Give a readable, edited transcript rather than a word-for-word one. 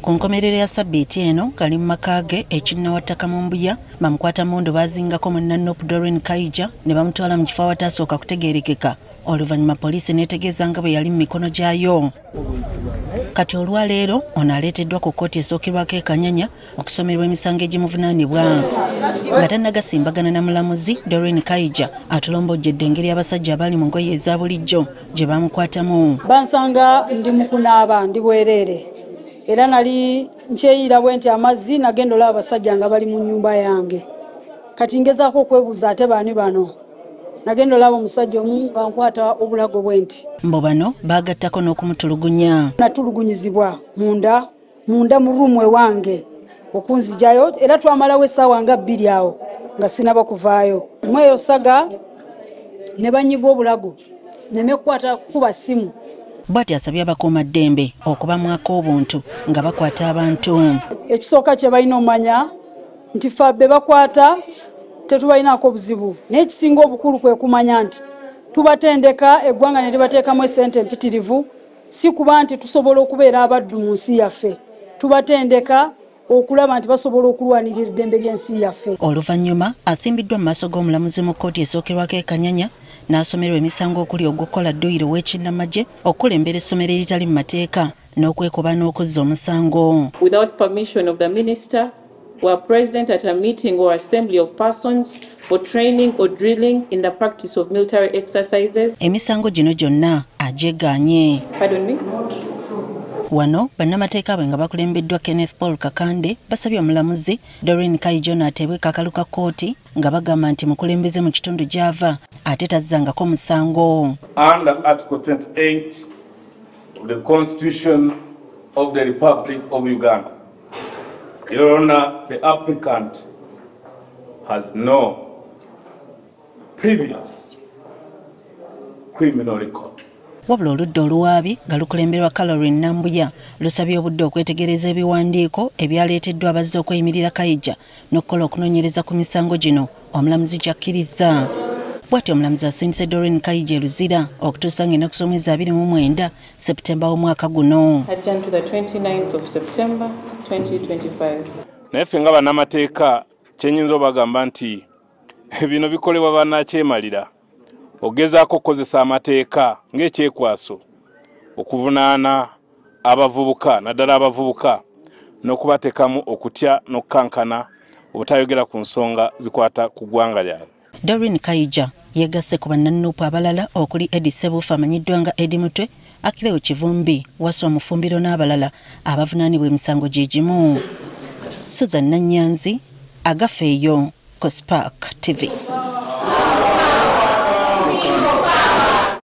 Ku nkomerero ya Sabbiiti eno kali mu maka ge ekinnawattaka mu Mbuya bamukwata mundu bazingako munnannopu Doreen Kaija ne bamutwala mu kifo awatasooka kutegeerekeka oluvannyuma poliisi neetegeeza nga bwe yali mu mikono gyayo. Kati olwaleero ono aleeteddwa ku kkooti esookerwako e Kanyanya okusomerwa emisango egimuvunaanibwa nga tannagasimbagana na mulamuzi Doreen Kaija atolombojjedde engeri abasajja abaali mu ngoye eza bulijjo gye bamukwatamu. Bansanga ndi mu kunaaba ndi bwereere era nali nkyeyira bwe nti amazzi nagenda olaba abasajja nga bali mu nnyumba yange. Kati ngezaako okwebuuza ate baani bano. Nagenda olaba omusajja omu bankwata obulago bwe nti. Mbo bano baagattako n'okumutulugunya. Natulugunyizibwa munda mu ruumu ewange okunzijayo era twamalawo essaawa nga 2 awo nga sinaba kuvaayo. Mweyo saga ne banyiga obulago ne mekwata kuba simu. Bw'ati asabye abakuumaddembe okubamwako obuntu nga bakwata abantu. Ekisooka kye balina omanya nti fabbe bakwata tetubalinaako buzibu naye ekisinga obukulu kwe kumanya nti tubatendeka eggwanga ne libateekamu essente empitirivu si kuba nti tusobola okubeera abaddu mu nsi yaffe. Tubatendeka okulaba nti basobola okulwanirira eddembe ly'ensi yaffe. Oluvannyuma asimbiddwa mu maaso g'omulamuzi mu kkooti esookerwako e Kanyanya n'asomerwa emisango okuli ogw'okukola dduyiro w'ekinnamagye okulembera essomero eritali mu mateeka n'okwekuba n'okuzza omusango. Without permission of the minister were present at a meeting or assembly of persons for training or drilling in the practice of military exercises. Emisango gino gyonna agyegaanye. Pardon me? Wano bannamateeka bwe nga bakulembeddwa Kenneth Paul Kakande basabye omulamuzi Doreen Kaija n'ateebwe kakalu ka kkooti nga bagamba nti mukulembeze mu kitundu gy'ava ate tazzangako musango. Under Article 28 of the Constitution of the Republic of Uganda, Your Honor, the applicant has no previous criminal record. Wabula oludda oluwaabi nga lukulemberwa Caroline Nambuya lusabye obudde okwetegereza ebiwandiiko ebyaleeteddwa abazze okweyimirira Kaija n'okukola okunoonyereza ku misango gino omulamuzi ky'akkiriza. Bw'atyo omulamuzi asindise Doreen Kaija Luzira okutuusa ng'ennaku z'omwezi 29 Septemba w'omwaka guno. Adjourned to the 29th of September 2025. Naye ffe nga bannamateeka kyenyinza obagamba nti bino bikolebwa bannakyemalira ogezaako okukozesa amateeka ng'ekyekwaso okuvunaana abavubuka naddala abavubuka n'okubateekamu okutya n'okkankana obutayogera ku nsonga zikwata ku ggwanga lyabwe. Doreen Kaija yegasse ku bannannuupu abalala okuli Eddie Ssebuufu amanyiddwa nga Eddie Mutwe, Akilewo Kivumbi, Wasswa Mufumbiro n'abalala abavunaanibwa emisango gye gimu. Susan Nannyanzi, Agafeeyo, Spark TV.